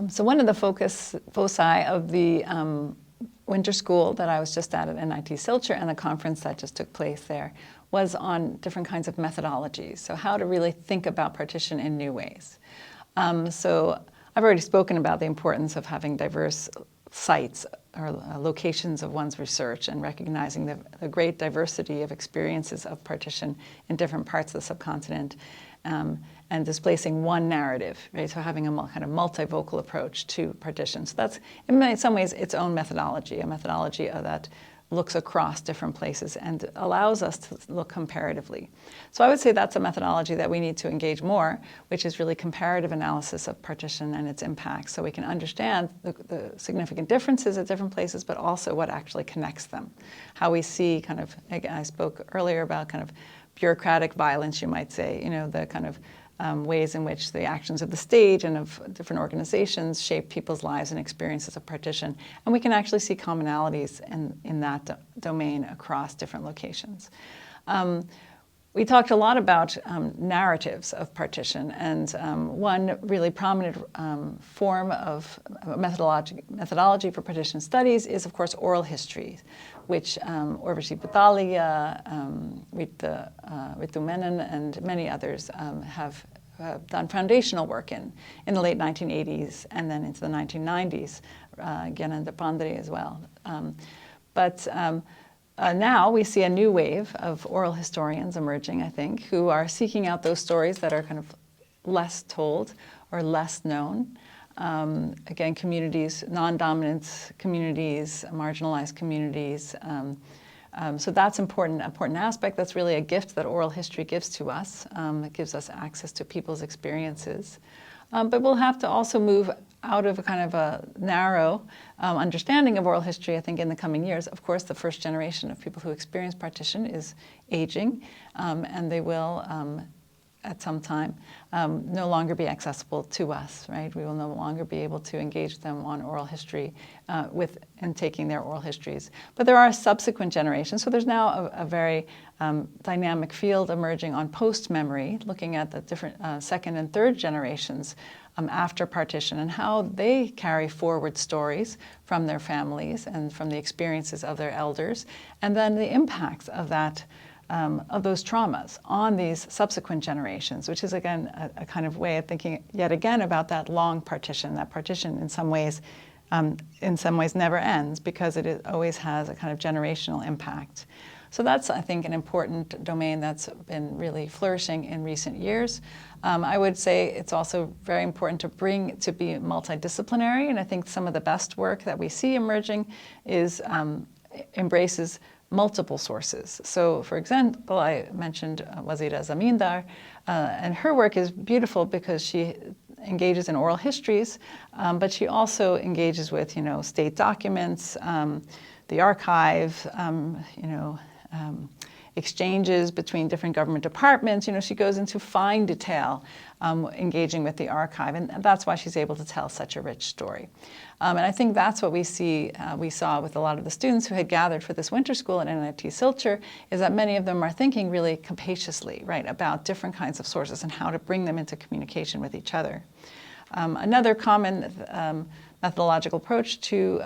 So one of the foci of the winter school that I was just at NIT Silchar and the conference that just took place there was on different kinds of methodologies. So how to really think about partition in new ways. So I've already spoken about the importance of having diverse sites or locations of one's research and recognizing the great diversity of experiences of partition in different parts of the subcontinent. And displacing one narrative, right? So having a kind of multivocal approach to partition. So that's, in some ways, its own methodology, a methodology that looks across different places and allows us to look comparatively. So I would say that's a methodology that we need to engage more, which is really comparative analysis of partition and its impacts, so we can understand the significant differences at different places, but also what actually connects them. How we see kind of, again, I spoke earlier about kind of bureaucratic violence, you might say, you know, the kind of ways in which the actions of the state and of different organizations shape people's lives and experiences of partition. And we can actually see commonalities in that domain across different locations. We talked a lot about narratives of partition, and one really prominent form of methodology for partition studies is, of course, oral history, which Orvashi Batalia, Ritu Menon, and many others have done foundational work in the late 1980s and then into the 1990s, Gyanendra Pandre as well. Now we see a new wave of oral historians emerging, I think, who are seeking out those stories that are kind of less told or less known. Again, communities, non-dominant communities, marginalized communities. So that's important aspect. That's really a gift that oral history gives to us. It gives us access to people's experiences. But we'll have to also move out of a kind of a narrow understanding of oral history, I think, in the coming years. Of course, the first generation of people who experience partition is aging, and they will, at some time, no longer be accessible to us, right? We will no longer be able to engage them on oral history and taking their oral histories. But there are subsequent generations, so there's now a very dynamic field emerging on post-memory, looking at the different second and third generations after partition and how they carry forward stories from their families and from the experiences of their elders, and then the impacts of that of those traumas on these subsequent generations, which is, again, a kind of way of thinking yet again about that long partition. That partition in some ways never ends because it always has a kind of generational impact. So that's, I think, an important domain that's been really flourishing in recent years. I would say it's also very important to be multidisciplinary, and I think some of the best work that we see emerging embraces multiple sources. So, for example, I mentioned Wazira Zamindar, and her work is beautiful because she engages in oral histories, but she also engages with, state documents, the archive, exchanges between different government departments. She goes into fine detail, engaging with the archive, and that's why she's able to tell such a rich story. And I think that's what we saw with a lot of the students who had gathered for this winter school at NIT Silchar, is that many of them are thinking really capaciously, right, about different kinds of sources and how to bring them into communication with each other. Another common methodological approach to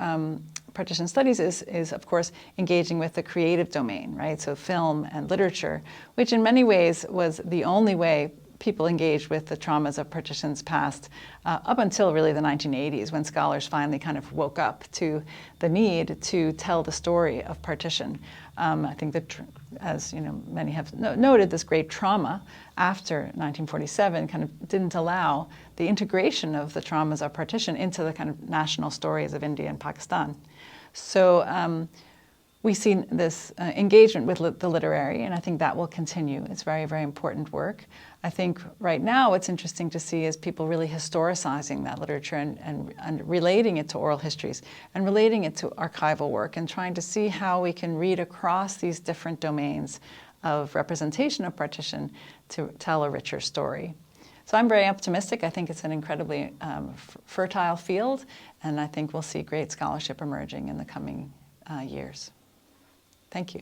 partition studies is, of course, engaging with the creative domain, right? So film and literature, which in many ways was the only way people engaged with the traumas of partition's past up until really the 1980s, when scholars finally kind of woke up to the need to tell the story of partition. I think that, as many have noted, this great trauma after 1947 kind of didn't allow the integration of the traumas of partition into the kind of national stories of India and Pakistan. So we see this engagement with the literary, and I think that will continue. It's very, very important work. I think right now what's interesting to see is people really historicizing that literature and relating it to oral histories and relating it to archival work and trying to see how we can read across these different domains of representation of partition to tell a richer story. So I'm very optimistic. I think it's an incredibly fertile field, and I think we'll see great scholarship emerging in the coming years. Thank you.